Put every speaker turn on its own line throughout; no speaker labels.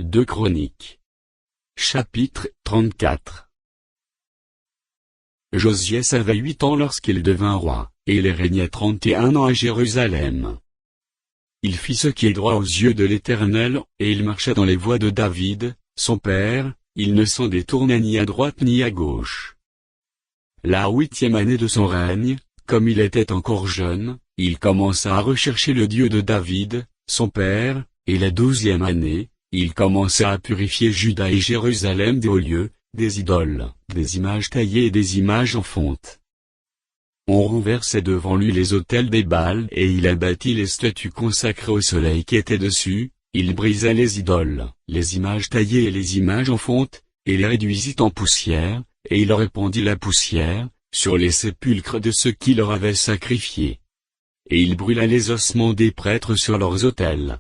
2 Chroniques. Chapitre 34. Josias avait 8 ans lorsqu'il devint roi, et il régnait 31 ans à Jérusalem. Il fit ce qui est droit aux yeux de l'Éternel, et il marcha dans les voies de David, son père, il ne s'en détourna ni à droite ni à gauche. La 8e année de son règne, comme il était encore jeune, il commença à rechercher le Dieu de David, son père, et la 12e année, il commença à purifier Juda et Jérusalem des hauts lieux, des idoles, des images taillées et des images en fonte. On renversait devant lui les autels des Baals et il abattit les statues consacrées au soleil qui étaient dessus, il brisa les idoles, les images taillées et les images en fonte, et les réduisit en poussière, et il répandit la poussière sur les sépulcres de ceux qui leur avaient sacrifié. Et il brûla les ossements des prêtres sur leurs autels.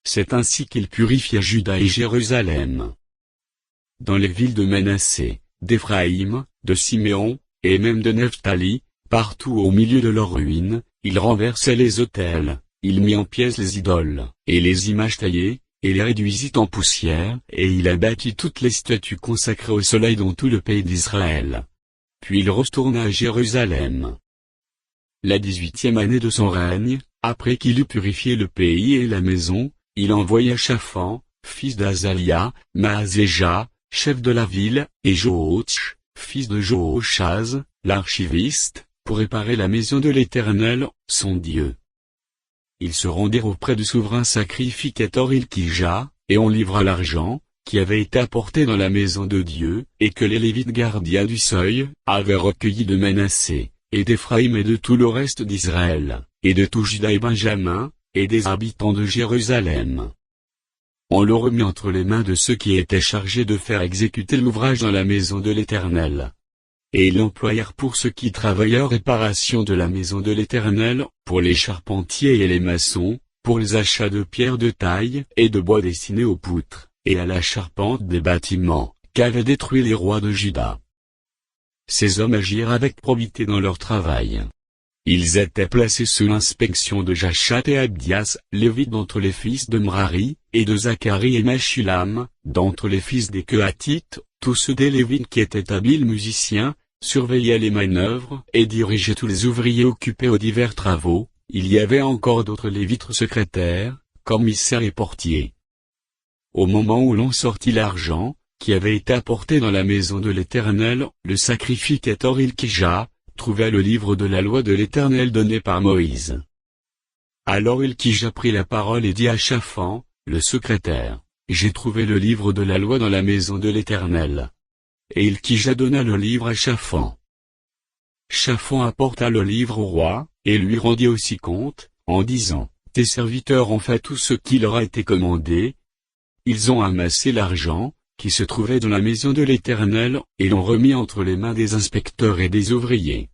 C'est ainsi qu'il purifia Juda et Jérusalem. Dans les villes de Manassé, d'Éphraïm, de Siméon, et même de Nephtali, partout au milieu de leurs ruines, il renversait les autels, il mit en pièces les idoles, et les images taillées, et les réduisit en poussière, et il abattit toutes les statues consacrées au soleil dans tout le pays d'Israël. Puis il retourna à Jérusalem. La 18e année de son règne, après qu'il eut purifié le pays et la maison, il envoya Shaphan, fils d'Azalia, Maazéja, chef de la ville, et Joach, fils de Joachaz, l'archiviste, pour réparer la maison de l'Éternel, son Dieu. Ils se rendirent auprès du souverain sacrificateur Ilkija, et on livra l'argent, qui avait été apporté dans la maison de Dieu, et que les Lévites gardiens du seuil, avaient recueilli de Manassé, et d'Éphraïm et de tout le reste d'Israël, et de tout Juda et Benjamin, et des habitants de Jérusalem. On le remit entre les mains de ceux qui étaient chargés de faire exécuter l'ouvrage dans la maison de l'Éternel. Et ils l'employèrent pour ceux qui travaillaient aux réparations de la maison de l'Éternel, pour les charpentiers et les maçons, pour les achats de pierres de taille et de bois destinés aux poutres, et à la charpente des bâtiments, qu'avaient détruits les rois de Juda. Ces hommes agirent avec probité dans leur travail. Ils étaient placés sous l'inspection de Jachat et Abdias, lévites d'entre les fils de Mrari, et de Zacharie et Meshulam, d'entre les fils des Kehathites, tous ceux des Lévites qui étaient habiles musiciens, surveillaient les manœuvres et dirigeaient tous les ouvriers occupés aux divers travaux. Il y avait encore d'autres Lévites secrétaires, commissaires et portiers. Au moment où l'on sortit l'argent, qui avait été apporté dans la maison de l'Éternel, le sacrificateur Ilkija trouva le livre de la loi de l'Éternel donné par Moïse. Alors Ilkija prit la parole et dit à Shaphan, le secrétaire, « J'ai trouvé le livre de la loi dans la maison de l'Éternel. » Et Ilkija donna le livre à Shaphan. Shaphan apporta le livre au roi, et lui rendit aussi compte, en disant, « Tes serviteurs ont fait tout ce qui leur a été commandé. Ils ont amassé l'argent, qui se trouvait dans la maison de l'Éternel, et l'ont remis entre les mains des inspecteurs et des ouvriers. »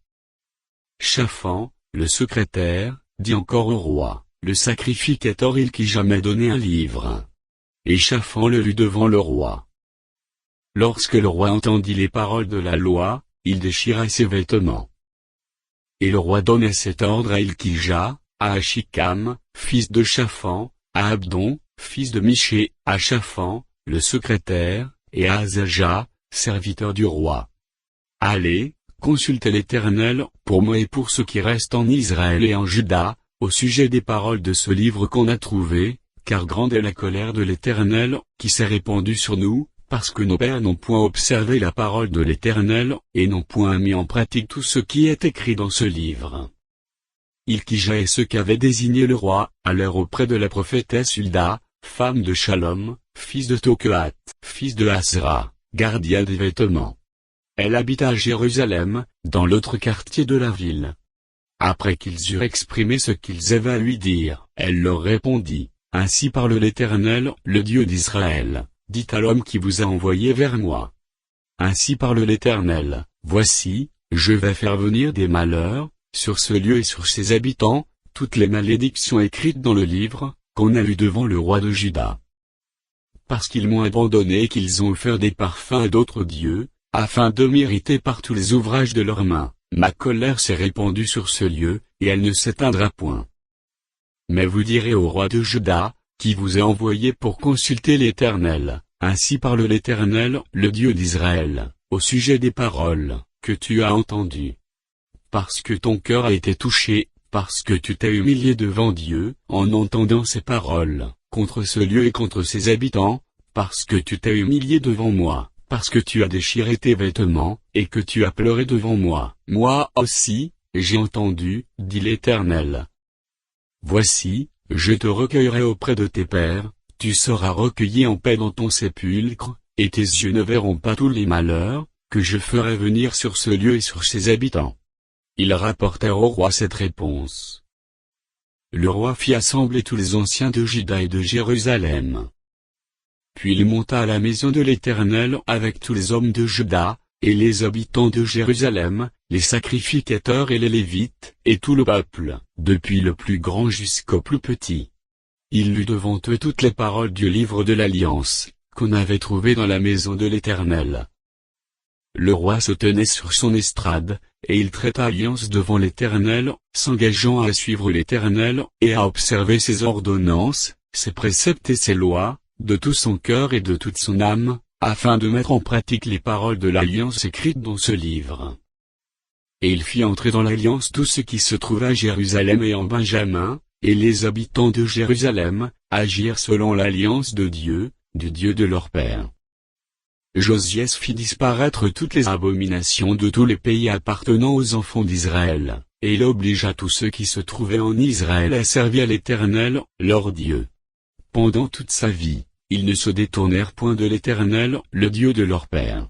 Shaphan, le secrétaire, dit encore au roi, « Le sacrificateur Ilkija m'a donné un livre. » Et Shaphan le lut devant le roi. Lorsque le roi entendit les paroles de la loi, il déchira ses vêtements. Et le roi donna cet ordre à Ilkija, à Achikam, fils de Shaphan, à Abdon, fils de Miché, à Shaphan, le secrétaire, et à Azaja, serviteur du roi. « Allez, consultez l'Éternel, pour moi et pour ceux qui restent en Israël et en Juda, au sujet des paroles de ce livre qu'on a trouvé, car grande est la colère de l'Éternel, qui s'est répandue sur nous, parce que nos pères n'ont point observé la parole de l'Éternel, et n'ont point mis en pratique tout ce qui est écrit dans ce livre. » Ilkija et ceux qu'avait désigné le roi, allèrent auprès de la prophétesse Hulda, femme de Shalom, fils de Tokehat, fils de Hasra, gardien des vêtements. Elle habita à Jérusalem, dans l'autre quartier de la ville. Après qu'ils eurent exprimé ce qu'ils avaient à lui dire, elle leur répondit, « Ainsi parle l'Éternel, le Dieu d'Israël, dites à l'homme qui vous a envoyé vers moi. Ainsi parle l'Éternel, voici, je vais faire venir des malheurs, sur ce lieu et sur ses habitants, toutes les malédictions écrites dans le livre, qu'on a lu devant le roi de Juda. Parce qu'ils m'ont abandonné et qu'ils ont offert des parfums à d'autres dieux, afin de m'irriter par tous les ouvrages de leurs mains, ma colère s'est répandue sur ce lieu, et elle ne s'éteindra point. Mais vous direz au roi de Juda, qui vous ai envoyé pour consulter l'Éternel. Ainsi parle l'Éternel, le Dieu d'Israël, au sujet des paroles que tu as entendues. Parce que ton cœur a été touché, parce que tu t'es humilié devant Dieu, en entendant ces paroles, contre ce lieu et contre ses habitants, parce que tu t'es humilié devant moi, parce que tu as déchiré tes vêtements, et que tu as pleuré devant moi. Moi aussi, j'ai entendu, dit l'Éternel. Voici, je te recueillerai auprès de tes pères, tu seras recueilli en paix dans ton sépulcre, et tes yeux ne verront pas tous les malheurs, que je ferai venir sur ce lieu et sur ses habitants. Ils rapportèrent au roi cette réponse. Le roi fit assembler tous les anciens de Juda et de Jérusalem. Puis il monta à la maison de l'Éternel avec tous les hommes de Juda, et les habitants de Jérusalem, les sacrificateurs et les Lévites, et tout le peuple, depuis le plus grand jusqu'au plus petit. Il lut devant eux toutes les paroles du livre de l'Alliance, qu'on avait trouvé dans la maison de l'Éternel. Le roi se tenait sur son estrade, et il traita alliance devant l'Éternel, s'engageant à suivre l'Éternel, et à observer ses ordonnances, ses préceptes et ses lois, de tout son cœur et de toute son âme, afin de mettre en pratique les paroles de l'alliance écrites dans ce livre. Et il fit entrer dans l'alliance tout ce qui se trouva à Jérusalem et en Benjamin, et les habitants de Jérusalem, agirent selon l'alliance de Dieu, du Dieu de leur père. Josias fit disparaître toutes les abominations de tous les pays appartenant aux enfants d'Israël, et il obligea tous ceux qui se trouvaient en Israël à servir l'Éternel, leur Dieu. Pendant toute sa vie, ils ne se détournèrent point de l'Éternel, le Dieu de leur père.